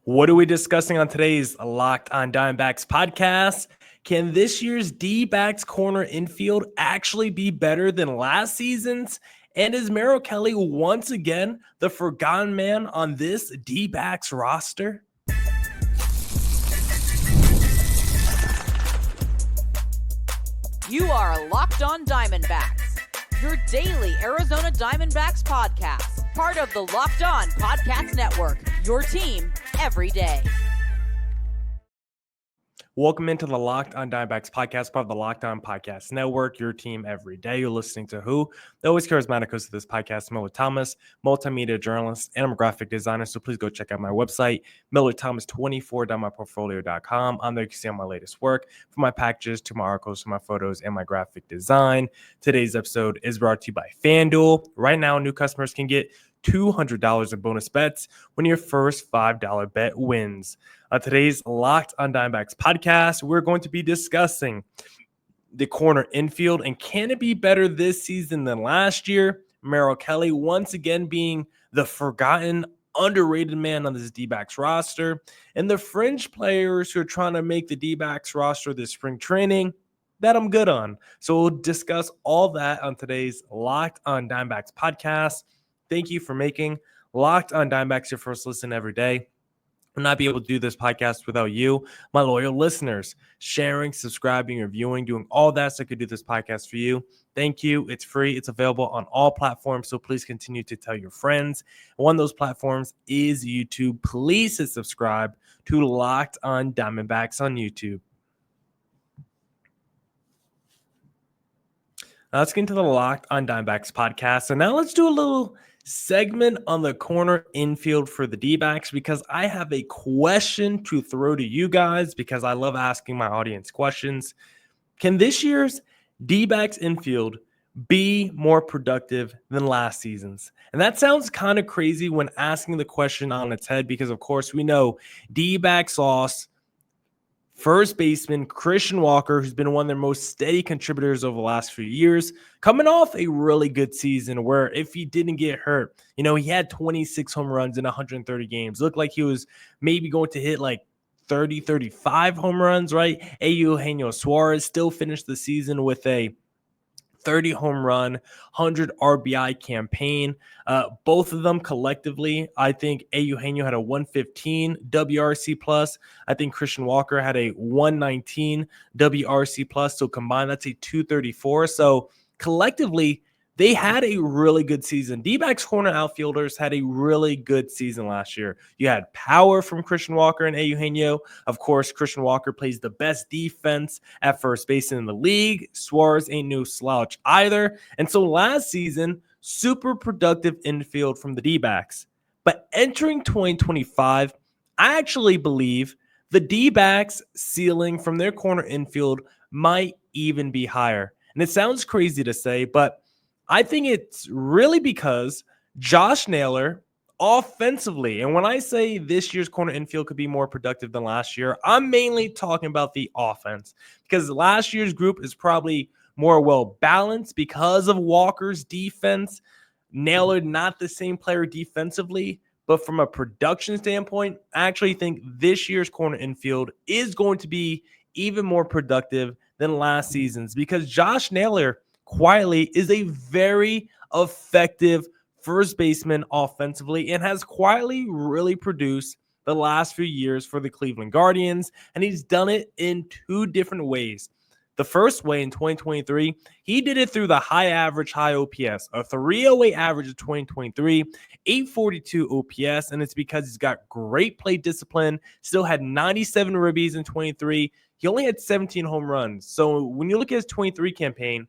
What are we discussing on today's Locked on Diamondbacks podcast? Can this year's D-backs corner infield actually be better than last season's? And is Merrill Kelly once again the forgotten man on this D-backs roster? You are Locked on Diamondbacks, your daily Arizona Diamondbacks podcast, part of the Locked on Podcast Network, your team every day. Welcome into the Locked on Diamondbacks podcast, part of the Locked on Podcast Network, your team every day. You're listening to who? The always charismatic host of this podcast, Millard Thomas, multimedia journalist, and I'm a graphic designer. So please go check out my website, millardthomas24.myportfolio.com. On there you can see all my latest work, from my packages to my articles to my photos and my graphic design. Today's episode is brought to you by FanDuel. Right now, new customers can get $200 in bonus bets when your first $5 bet wins. Today's Locked on Diamondbacks podcast, we're going to be discussing the corner infield and can it be better this season than last year? Merrill Kelly once again being the forgotten, underrated man on this D-backs roster, and the fringe players who are trying to make the D-backs roster this spring training that I'm good on. So we'll discuss all that on today's Locked on Diamondbacks podcast. Thank you for making Locked on Diamondbacks your first listen every day. I'll not be able to do this podcast without you, my loyal listeners, sharing, subscribing, reviewing, doing all that so I could do this podcast for you. Thank you. It's free. It's available on all platforms, so please continue to tell your friends. One of those platforms is YouTube. Please hit subscribe to Locked on Diamondbacks on YouTube. Now let's get into the Locked on Diamondbacks podcast. So now let's do a little segment on the corner infield for the D-backs because I have a question to throw to you guys because I love asking my audience questions. Can this year's D-backs infield be more productive than last season's? And that sounds kind of crazy when asking the question on its head because, of course, we know D-backs lost first baseman Christian Walker, who's been one of their most steady contributors over the last few years, coming off a really good season where if he didn't get hurt, he had 26 home runs in 130 games. Looked like he was maybe going to hit like 30, 35 home runs, right? Eugenio Suarez still finished the season with a 30 home run, 100 RBI campaign. Both of them collectively, I think Eugenio had a 115 WRC plus. I think Christian Walker had a 119 WRC plus. So combined, that's a 234. So collectively, they had a really good season. D-backs corner outfielders had a really good season last year. You had power from Christian Walker and Eugenio. Of course, Christian Walker plays the best defense at first base in the league. Suarez ain't no slouch either. And so last season, super productive infield from the D-backs. But entering 2025, I actually believe the D-backs ceiling from their corner infield might even be higher. And it sounds crazy to say, but I think it's really because Josh Naylor offensively, and when I say this year's corner infield could be more productive than last year, I'm mainly talking about the offense because last year's group is probably more well-balanced because of Walker's defense. Naylor, not the same player defensively, but from a production standpoint, I actually think this year's corner infield is going to be even more productive than last season's because Josh Naylor quietly is a very effective first baseman offensively and has quietly really produced the last few years for the Cleveland Guardians. And he's done it in two different ways. The first way in 2023, he did it through the high average, high OPS, a 308 average of 2023, 842 OPS. And it's because he's got great plate discipline, still had 97 ribbies in 23. He only had 17 home runs. So when you look at his 23 campaign,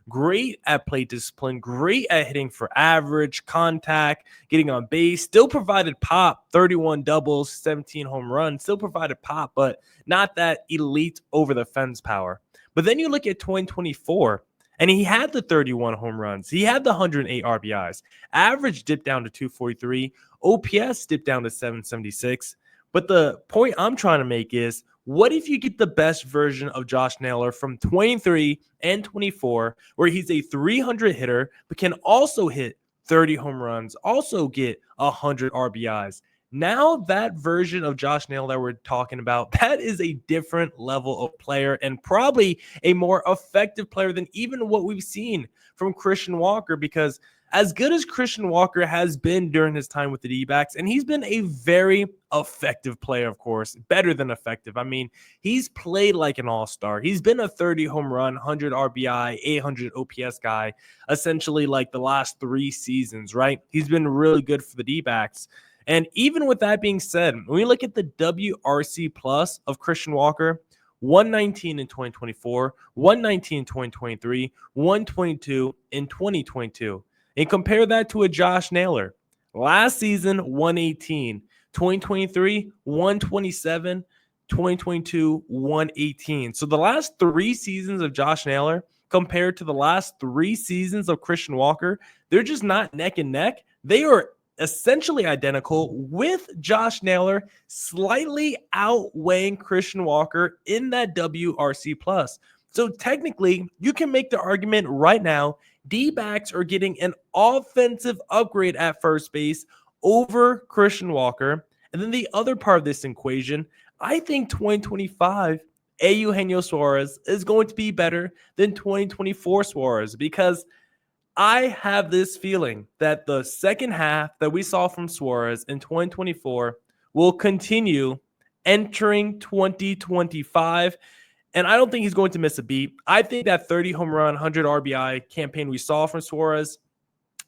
great at plate discipline, great at hitting for average, contact, getting on base, still provided pop, 31 doubles, 17 home runs, still provided pop, but not that elite over the fence power. But then you look at 2024, and he had the 31 home runs. He had the 108 RBIs. Average dipped down to 243. OPS dipped down to 776. But the point I'm trying to make is, what if you get the best version of Josh Naylor from 23 and 24, where he's a 300 hitter, but can also hit 30 home runs, also get 100 RBIs? Now that version of Josh Naylor that we're talking about, that is a different level of player and probably a more effective player than even what we've seen from Christian Walker, because as good as Christian Walker has been during his time with the D-backs, and he's been a very effective player, of course, better than effective. I mean, he's played like an all-star. He's been a 30 home run, 100 RBI, 800 OPS guy, essentially like the last 3 seasons, right? He's been really good for the D-backs. And even with that being said, when we look at the WRC plus of Christian Walker, 119 in 2024, 119 in 2023, 122 in 2022. And compare that to a Josh Naylor. Last season, 118. 2023, 127. 2022, 118. So the last 3 seasons of Josh Naylor compared to the last 3 seasons of Christian Walker, they're just not neck and neck. They are essentially identical, with Josh Naylor slightly outweighing Christian Walker in that WRC plus. So technically, you can make the argument right now, D-backs are getting an offensive upgrade at first base over Christian Walker. And then the other part of this equation, I think 2025 Eugenio Suarez is going to be better than 2024 Suarez, because I have this feeling that the second half that we saw from Suarez in 2024 will continue entering 2025. And I don't think he's going to miss a beat. I think that 30 home run, 100 RBI campaign we saw from Suarez,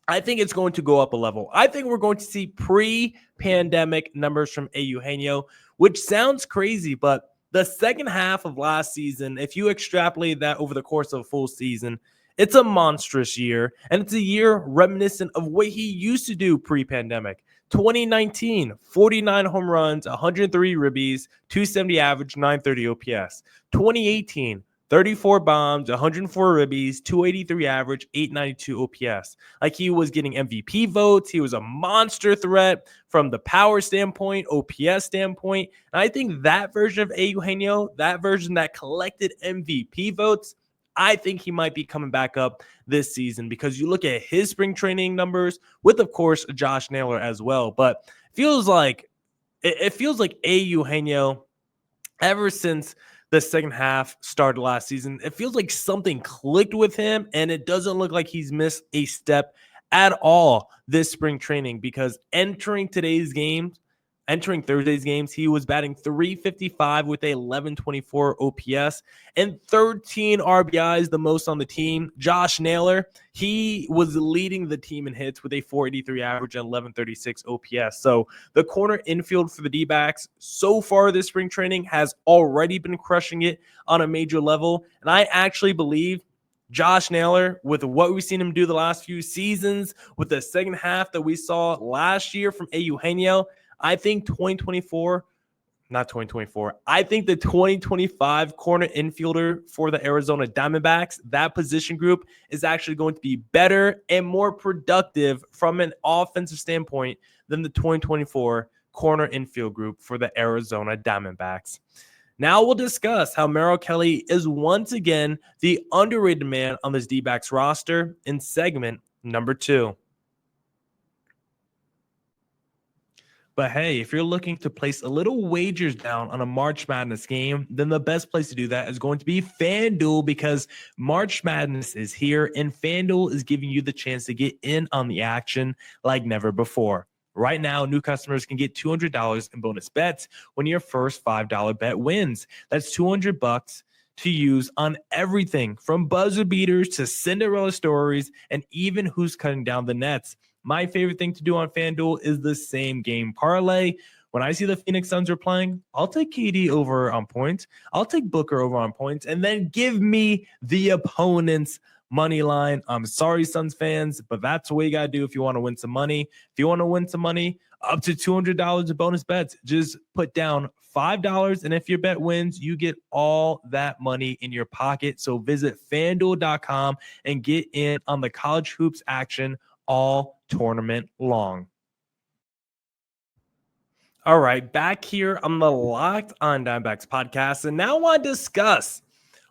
I think it's going to go up a level. I think we're going to see pre-pandemic numbers from Eugenio, which sounds crazy, but the second half of last season, if you extrapolate that over the course of a full season, it's a monstrous year, and it's a year reminiscent of what he used to do pre-pandemic. 2019, 49 home runs, 103 ribbies, 270 average, 930 OPS. 2018, 34 bombs, 104 ribbies, 283 average, 892 OPS. Like, he was getting MVP votes. He was a monster threat from the power standpoint, OPS standpoint. And I think that version of Eugenio, that version that collected MVP votes, I think he might be coming back up this season, because you look at his spring training numbers with, of course, Josh Naylor as well. But it feels like Eugenio, ever since the second half started last season, it feels like something clicked with him, and it doesn't look like he's missed a step at all this spring training, because entering Thursday's games, he was batting .355 with a 1124 OPS and 13 RBIs, the most on the team. Josh Naylor, he was leading the team in hits with a .483 average and 1136 OPS. So the corner infield for the D-backs so far this spring training has already been crushing it on a major level. And I actually believe Josh Naylor, with what we've seen him do the last few seasons, with the second half that we saw last year from Eugenio, I think I think the 2025 corner infielder for the Arizona Diamondbacks, that position group is actually going to be better and more productive from an offensive standpoint than the 2024 corner infield group for the Arizona Diamondbacks. Now we'll discuss how Merrill Kelly is once again the underrated man on this D-backs roster in segment number 2. But hey, if you're looking to place a little wagers down on a March Madness game, then the best place to do that is going to be FanDuel, because March Madness is here and FanDuel is giving you the chance to get in on the action like never before. Right now, new customers can get $200 in bonus bets when your first $5 bet wins. That's $200 to use on everything from buzzer beaters to Cinderella stories and even who's cutting down the nets. My favorite thing to do on FanDuel is the same game parlay. When I see the Phoenix Suns are playing, I'll take KD over on points. I'll take Booker over on points, and then give me the opponent's money line. I'm sorry, Suns fans, but that's what you got to do if you want to win some money. If you want to win some money, up to $200 of bonus bets, just put down $5, and if your bet wins, you get all that money in your pocket. So visit FanDuel.com and get in on the college hoops action all tournament long. All right, back here on the Locked On Diamondbacks podcast, and now I want to discuss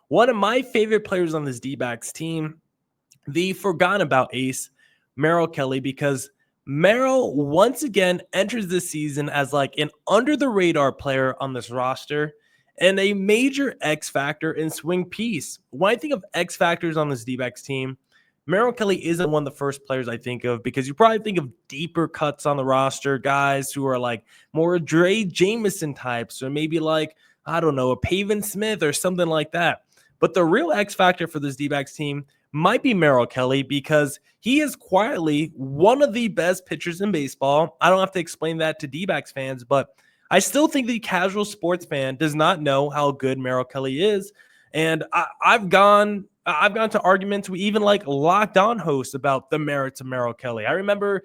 one of my favorite players on this D-backs team, the forgotten about ace, Merrill Kelly, because Merrill once again enters this season as like an under the radar player on this roster and a major X factor in swing piece. When I think of X factors on this D-backs team, Merrill Kelly isn't one of the first players I think of because you probably think of deeper cuts on the roster, guys who are like more Dre Jameson types, or maybe like, I don't know, a Pavin Smith or something like that. But the real X factor for this D-backs team might be Merrill Kelly because he is quietly one of the best pitchers in baseball. I don't have to explain that to D-backs fans, but I still think the casual sports fan does not know how good Merrill Kelly is. And I've gone to arguments with even like Locked On hosts about the merits of Merrill Kelly. I remember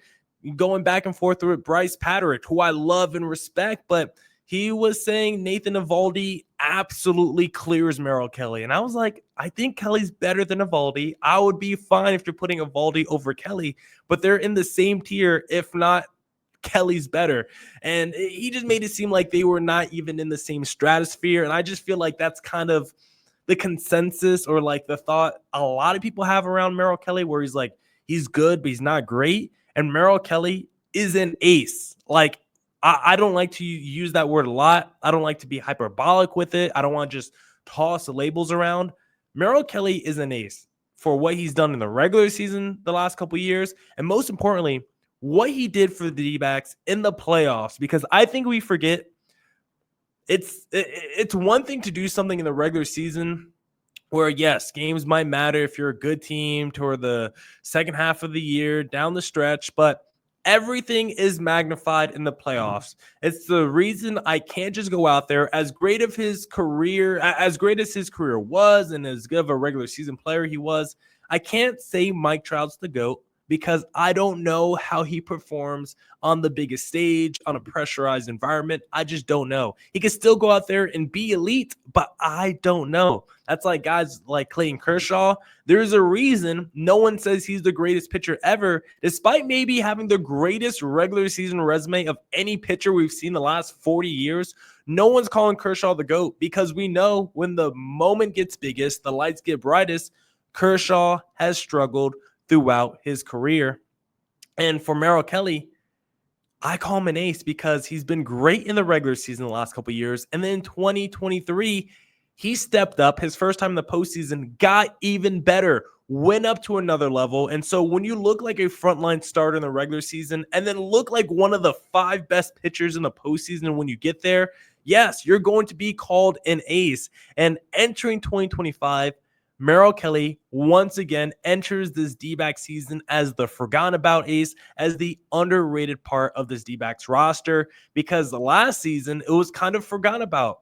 going back and forth with Bryce Patrick, who I love and respect, but he was saying Nathan Eovaldi absolutely clears Merrill Kelly. And I was like, I think Kelly's better than Eovaldi. I would be fine if you're putting Eovaldi over Kelly, but they're in the same tier, if not Kelly's better. And he just made it seem like they were not even in the same stratosphere. And I just feel like that's kind of the consensus, or like the thought a lot of people have around Merrill Kelly, where he's like, he's good, but he's not great. And Merrill Kelly is an ace. Like, I don't like to use that word a lot. I don't like to be hyperbolic with it. I don't want to just toss the labels around. Merrill Kelly is an ace for what he's done in the regular season the last couple of years. And most importantly, what he did for the D-backs in the playoffs, because I think we forget it's one thing to do something in the regular season where, yes, games might matter if you're a good team toward the second half of the year, down the stretch, but everything is magnified in the playoffs. It's the reason I can't just go out there as great as his career was and as good of a regular season player he was. I can't say Mike Trout's the GOAT because I don't know how he performs on the biggest stage, on a pressurized environment. I just don't know. He can still go out there and be elite, but I don't know. That's like guys like Clayton Kershaw. There's a reason no one says he's the greatest pitcher ever, despite maybe having the greatest regular season resume of any pitcher we've seen the last 40 years. No one's calling Kershaw the GOAT because we know when the moment gets biggest, the lights get brightest, Kershaw has struggled throughout his career. And for Merrill Kelly, I call him an ace because he's been great in the regular season the last couple of years. And then in 2023, he stepped up. His first time in the postseason, got even better, went up to another level. And so when you look like a frontline starter in the regular season and then look like one of the 5 best pitchers in the postseason when you get there, yes, you're going to be called an ace. And entering 2025, Merrill Kelly once again enters this D-back season as the forgotten about ace, as the underrated part of this D-backs roster, because the last season it was kind of forgotten about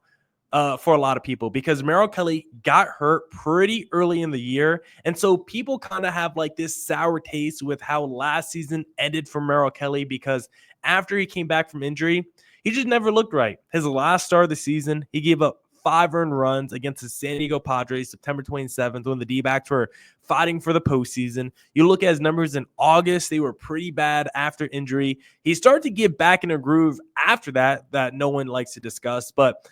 for a lot of people because Merrill Kelly got hurt pretty early in the year. And so people kind of have like this sour taste with how last season ended for Merrill Kelly because after he came back from injury, he just never looked right. His last start of the season, he gave up 5 earned runs against the San Diego Padres September 27th when the D-backs were fighting for the postseason. You look at his numbers in August, they were pretty bad after injury. He started to get back in a groove after that no one likes to discuss. But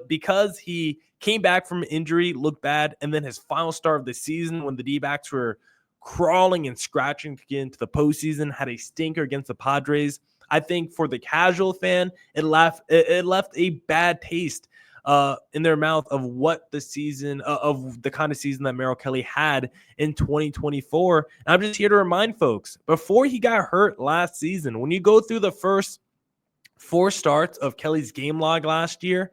because he came back from injury, looked bad, and then his final start of the season when the D-backs were crawling and scratching to get into the postseason, had a stinker against the Padres. I think for the casual fan, it left a bad taste in their mouth of what the season of the kind of season that Merrill Kelly had in 2024. And I'm just here to remind folks, before he got hurt last season, when you go through the first 4 starts of Kelly's game log last year,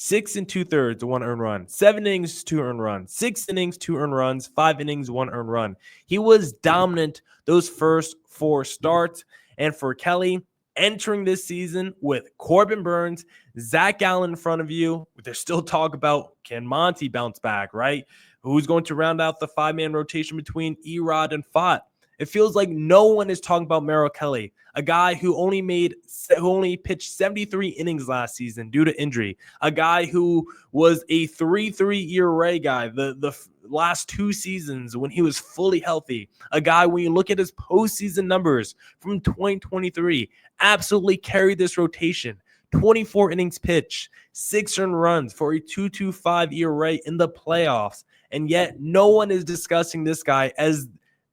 6 2/3, 1 earned run, 7 innings, 2 earned runs, 6 innings, 2 earned runs, 5 innings, 1 earned run. He was dominant those first 4 starts. And for Kelly, entering this season with Corbin Burnes, Zach Gallen in front of you, there's still talk about can Monty bounce back, right? Who's going to round out the 5-man rotation between Erod and Fott? It feels like no one is talking about Merrill Kelly, a guy who only pitched 73 innings last season due to injury, a guy who was a 3.3 ERA guy the last 2 seasons when he was fully healthy, a guy when you look at his postseason numbers from 2023, absolutely carried this rotation. 24 innings pitched, 6 earned runs for a 2.25 ERA in the playoffs, and yet no one is discussing this guy as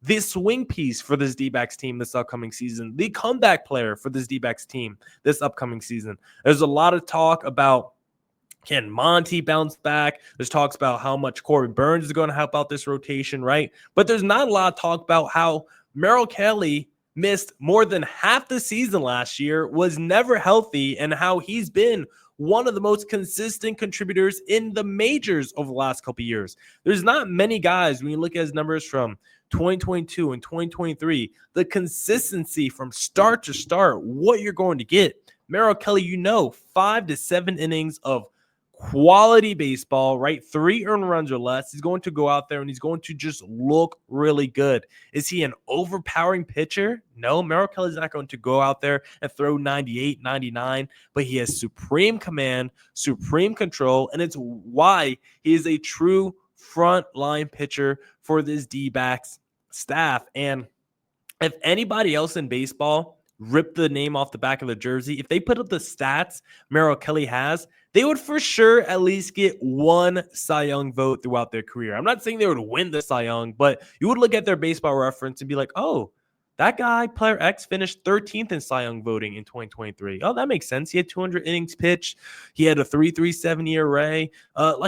the swing piece for this D-backs team this upcoming season, the comeback player for this D-backs team this upcoming season. There's a lot of talk about, can Monty bounce back? There's talks about how much Corbin Burns is going to help out this rotation, right? But there's not a lot of talk about how Merrill Kelly missed more than half the season last year, was never healthy, and how he's been one of the most consistent contributors in the majors over the last couple of years. There's not many guys, when you look at his numbers from 2022 and 2023, the consistency from start to start, what you're going to get. Merrill Kelly, 5 to 7 innings of quality baseball, right? 3 earned runs or less. He's going to go out there and he's going to just look really good. Is he an overpowering pitcher? No, Merrill Kelly's not going to go out there and throw 98, 99, but he has supreme command, supreme control, and it's why he is a true front line pitcher for this D-backs staff. And if anybody else in baseball ripped the name off the back of the jersey, if they put up the stats Merrill Kelly has, they would for sure at least get one Cy Young vote throughout their career. I'm not saying they would win the Cy Young, but you would look at their baseball reference and be like, oh, that guy, player X, finished 13th in Cy Young voting in 2023. Oh, that makes sense. He had 200 innings pitched. He had a 3.37 ERA.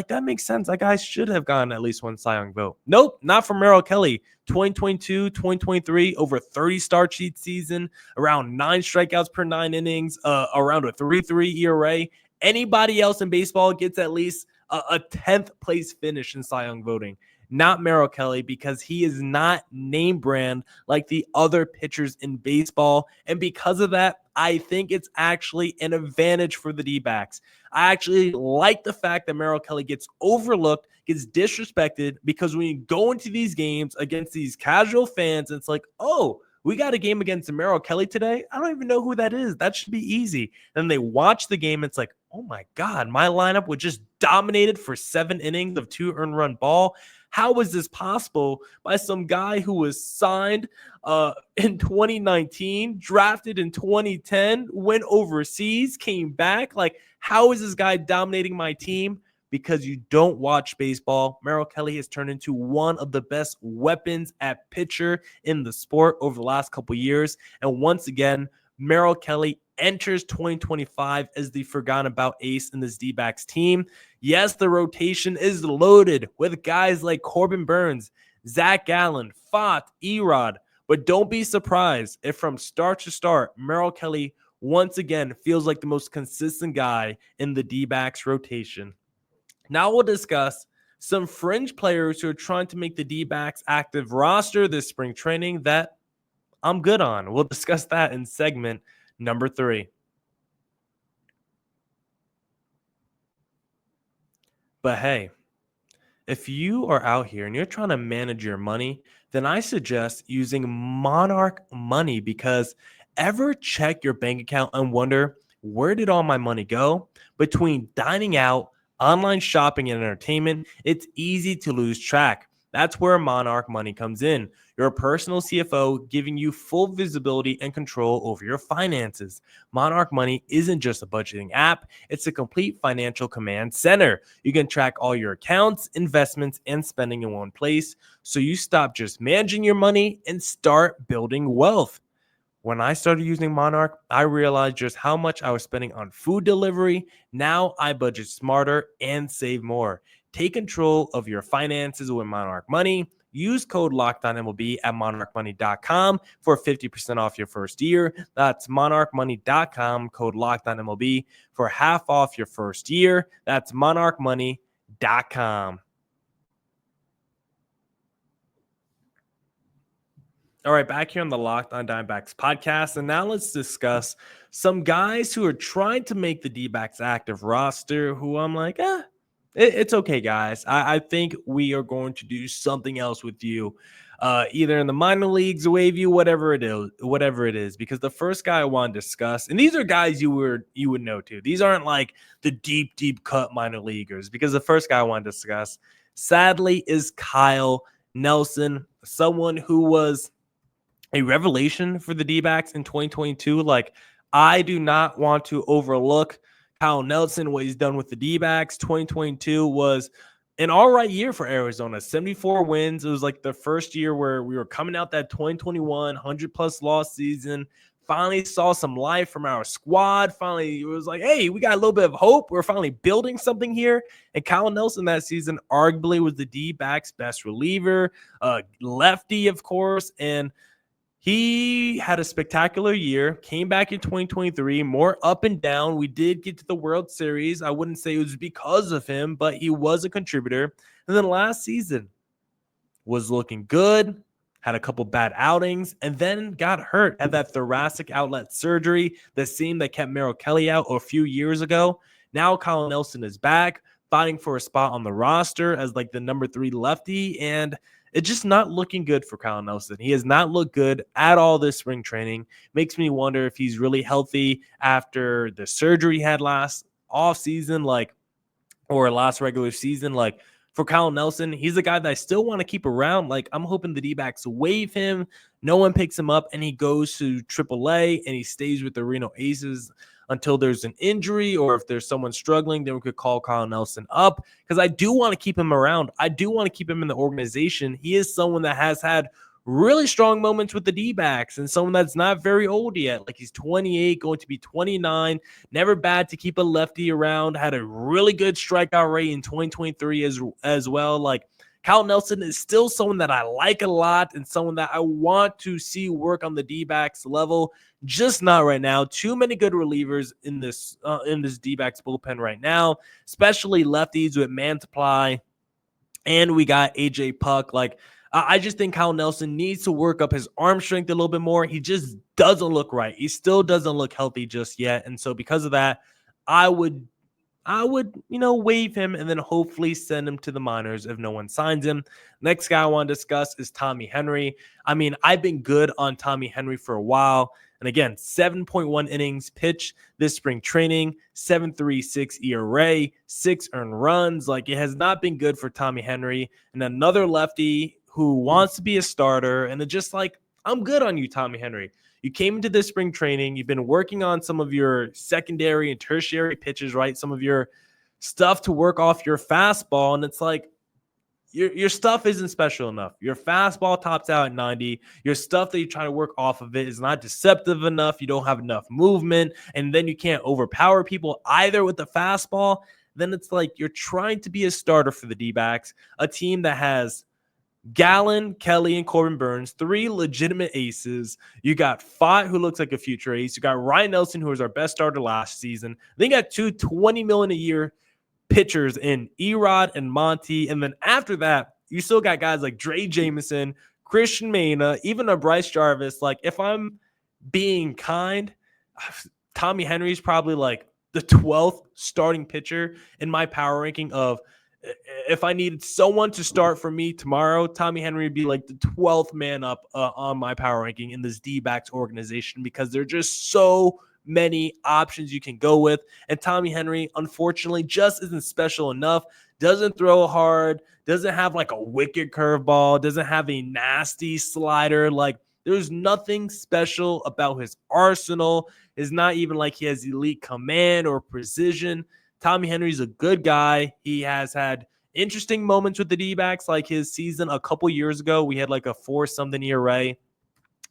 That makes sense. That guy should have gotten at least one Cy Young vote. Nope, not from Merrill Kelly. 2022, 2023, over 30 start sheet season, around 9 strikeouts per 9 innings, around a 3.3 ERA. Anybody else in baseball gets at least a 10th place finish in Cy Young voting. Not Merrill Kelly, because he is not name brand like the other pitchers in baseball. And because of that, I think it's actually an advantage for the D-backs. I actually like the fact that Merrill Kelly gets overlooked, gets disrespected, because when you go into these games against these casual fans, it's like, oh, we got a game against Merrill Kelly today. I don't even know who that is. That should be easy. Then they watch the game. It's like, oh my God, my lineup was just dominated for 7 innings of 2 earned run ball. How was this possible by some guy who was signed in 2019, drafted in 2010, went overseas, came back? Like, how is this guy dominating my team? Because you don't watch baseball. Merrill Kelly has turned into one of the best weapons at pitcher in the sport over the last couple years. And once again, Merrill Kelly enters 2025 as the forgotten about ace in this D-backs team. Yes, the rotation is loaded with guys like Corbin Burns, Zach Gallen, Fott, Erod, but don't be surprised if from start to start, Merrill Kelly once again feels like the most consistent guy in the D-backs rotation. Now we'll discuss some fringe players who are trying to make the D-backs active roster this spring training that I'm good on. We'll discuss that in segment number 3. But hey, if you are out here and you're trying to manage your money, then I suggest using Monarch Money, because ever check your bank account and wonder, where did all my money go? Between dining out, online shopping, and entertainment, it's easy to lose track. That's where Monarch Money comes in. Your personal CFO, giving you full visibility and control over your finances. Monarch Money isn't just a budgeting app, it's a complete financial command center. You can track all your accounts, investments, and spending in one place, so you stop just managing your money and start building wealth. When I started using Monarch, I realized just how much I was spending on food delivery. Now I budget smarter and save more. Take control of your finances with Monarch Money. Use code LOCKEDONMLB at monarchmoney.com for 50% off your first year. That's monarchmoney.com, code LOCKEDONMLB for half off your first year. That's monarchmoney.com. All right, back here on the Locked on Diamondbacks podcast, and now let's discuss some guys who are trying to make the D-backs active roster, who I'm like, it's okay, guys. I think we are going to do something else with you, either in the minor leagues, waive you, whatever it is. Because the first guy I want to discuss, and these are guys you would know too. These aren't like the deep cut minor leaguers. Because the first guy I want to discuss, sadly, is Kyle Nelson, someone who was a revelation for the D-backs in 2022. Like, I do not want to overlook Kyle Nelson, what he's done with the D-backs. 2022 was an all right year for Arizona, 74 wins. It was like the first year where we were coming out that 2021 100+ loss season. Finally saw some life from our squad. Finally, it was like, hey, we got a little bit of hope. We're finally building something here. And Kyle Nelson that season arguably was the D-backs best reliever, lefty, of course. And he had a spectacular year, came back in 2023, more up and down. We did get to the World Series. I wouldn't say it was because of him, but he was a contributor. And then last season was looking good, had a couple bad outings, and then got hurt, had that thoracic outlet surgery, the same that kept Merrill Kelly out a few years ago. Now Kyle Nelson is back, fighting for a spot on the roster as like the number 3 lefty, and it's just not looking good for Kyle Nelson. He has not looked good at all this spring training. Makes me wonder if he's really healthy after the surgery he had last offseason, or last regular season. Like, for Kyle Nelson, he's a guy that I still want to keep around. Like, I'm hoping the D-backs waive him, no one picks him up, and he goes to AAA and he stays with the Reno Aces until there's an injury, or if there's someone struggling, then we could call Kyle Nelson up, because I do want to keep him around. I do want to keep him in the organization. He is someone that has had really strong moments with the D-backs and someone that's not very old yet. Like, he's 28, going to be 29. Never bad to keep a lefty around. Had a really good strikeout rate in 2023 as well. Like, Kyle Nelson is still someone that I like a lot and someone that I want to see work on the D-backs level. Just not right now. Too many good relievers in this D-backs bullpen right now, especially lefties with Mantiply, and we got AJ Puck. Like, I just think Kyle Nelson needs to work up his arm strength a little bit more. He just doesn't look right. He still doesn't look healthy just yet, and so because of that, I would waive him and then hopefully send him to the minors if no one signs him. Next guy I want to discuss is Tommy Henry. I mean, I've been good on Tommy Henry for a while. And again, 7.1 innings pitched this spring training, 7.36 ERA, 6 earned runs. Like, it has not been good for Tommy Henry. And another lefty who wants to be a starter. And it's just like, I'm good on you, Tommy Henry. You came into this spring training. You've been working on some of your secondary and tertiary pitches, right? Some of your stuff to work off your fastball. And it's like, your stuff isn't special enough. Your fastball tops out at 90. Your stuff that you try to work off of it is not deceptive enough. You don't have enough movement. And then you can't overpower people either with the fastball. Then it's like you're trying to be a starter for the D-backs, a team that has Gallen, Kelly, and Corbin Burns, 3 legitimate aces. You got Fott, who looks like a future ace. You got Ryan Nelson, who was our best starter last season. Then you got 2 $20 million a year pitchers in Erod and Monty. And then after that, you still got guys like Dre Jameson, Christian Mena, even a Bryce Jarvis. Like, if I'm being kind, Tommy Henry's probably like the 12th starting pitcher in my power ranking of, if I needed someone to start for me tomorrow, Tommy Henry would be like the 12th man up on my power ranking in this D-backs organization, because they're just so many options you can go with. And Tommy Henry, unfortunately, just isn't special enough. Doesn't throw hard, doesn't have like a wicked curveball, doesn't have a nasty slider. Like, there's nothing special about his arsenal. It's not even like he has elite command or precision. Tommy Henry's a good guy. He has had interesting moments with the D-backs, like his season a couple years ago. We had like a 4-something ERA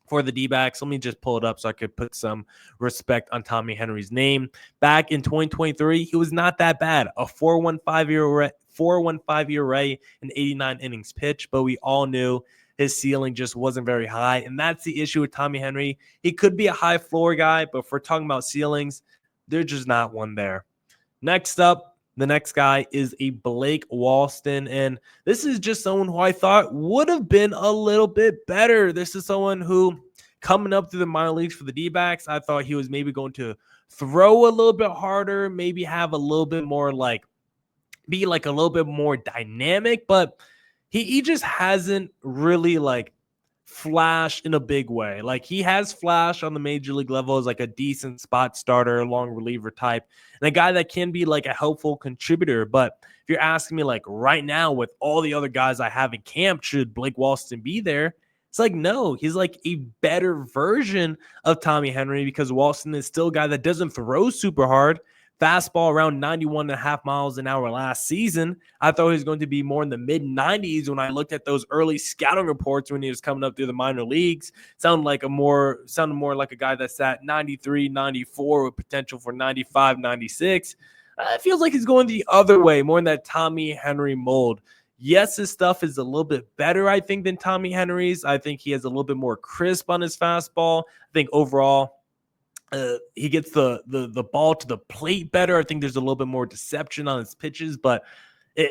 for the D-backs. Let me just pull it up so I could put some respect on Tommy Henry's name. Back in 2023, he was not that bad. A 4.15 ERA and 89 innings pitched, but we all knew his ceiling just wasn't very high, and that's the issue with Tommy Henry. He could be a high floor guy, but if we're talking about ceilings, there's just not one there. Next up, the next guy is a Blake Walston, and this is just someone who I thought would have been a little bit better. This is someone who, coming up through the minor leagues for the D-backs, I thought he was maybe going to throw a little bit harder, maybe have a little bit more be a little bit more dynamic, but he just hasn't really flashed in a big way. Like, he has flashed on the major league level as like a decent spot starter, long reliever type, and a guy that can be like a helpful contributor. But if you're asking me right now with all the other guys I have in camp, should Blake Walston be there? It's like, no, he's like a better version of Tommy Henry, because Walston is still a guy that doesn't throw super hard, fastball around 91.5 miles an hour last season. I thought he was going to be more in the mid 90s when I looked at those early scouting reports when he was coming up through the minor leagues. Sounded more like a guy that's at 93, 94 with potential for 95, 96. It feels like he's going the other way, more in that Tommy Henry mold. Yes, his stuff is a little bit better, I think, than Tommy Henry's. I think he has a little bit more crisp on his fastball. I think overall, he gets the ball to the plate better. I think there's a little bit more deception on his pitches, but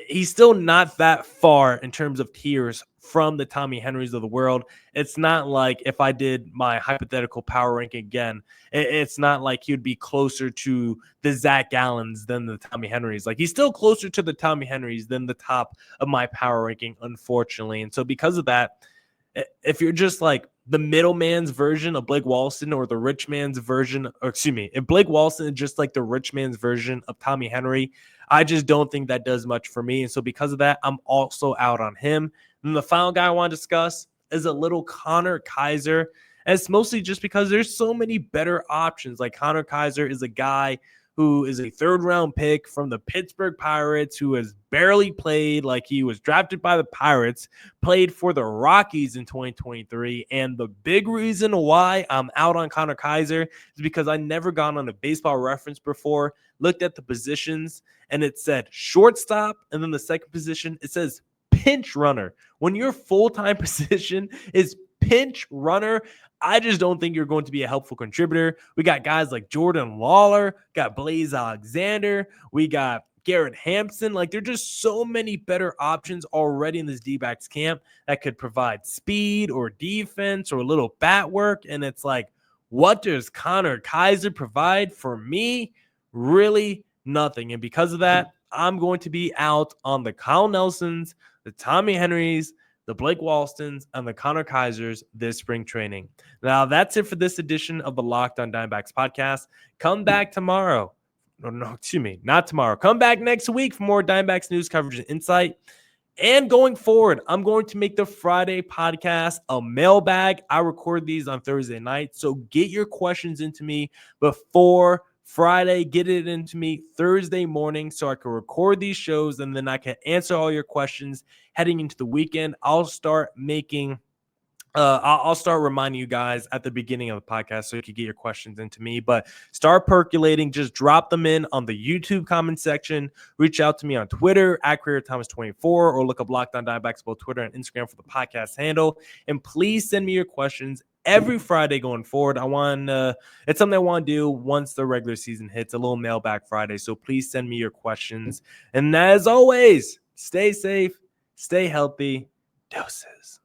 he's still not that far in terms of tiers from the Tommy Henrys of the world. It's not like if I did my hypothetical power ranking again, it's not like he would be closer to the Zach Allens than the Tommy Henrys. Like, he's still closer to the Tommy Henrys than the top of my power ranking, unfortunately. And so because of that, if you're just like the middleman's version of Blake Walston or the rich man's version, or excuse me, if Blake Walston is just like the rich man's version of Tommy Henry, I just don't think that does much for me. And so because of that, I'm also out on him. And the final guy I want to discuss is a little Connor Kaiser. And it's mostly just because there's so many better options. Like, Connor Kaiser is a guy who is a third-round pick from the Pittsburgh Pirates, who has barely played. Like, he was drafted by the Pirates, played for the Rockies in 2023. And the big reason why I'm out on Connor Kaiser is because I never gone on a Baseball Reference before, looked at the positions, and it said shortstop, and then the second position, it says pinch runner. When your full-time position is pinch runner, I just don't think you're going to be a helpful contributor. We got guys like Jordan Lawler, got Blaze Alexander, we got Garrett Hampson. Like, there are just so many better options already in this D-backs camp that could provide speed or defense or a little bat work. And it's like, what does Connor Kaiser provide for me? Really nothing. And because of that, I'm going to be out on the Kyle Nelsons, the Tommy Henrys, the Blake Walstons, and the Connor Kaisers this spring training. Now, that's it for this edition of the Locked on Diamondbacks podcast. Come back tomorrow. Not tomorrow. Come back next week for more Diamondbacks news coverage and insight. And going forward, I'm going to make the Friday podcast a mailbag. I record these on Thursday night, so get your questions into me before Friday. Get it into me Thursday morning so I can record these shows, and then I can answer all your questions heading into the weekend. I'll start reminding you guys at the beginning of the podcast so you can get your questions into me, but start percolating. Just drop them in on the YouTube comment section. Reach out to me on Twitter at CareerThomas24, or look up Locked on Diamondbacks, both Twitter and Instagram, for the podcast handle. And please send me your questions every Friday going forward. It's something I want to do once the regular season hits, a little mailbag Friday. So please send me your questions. And as always, stay safe, stay healthy. Doses.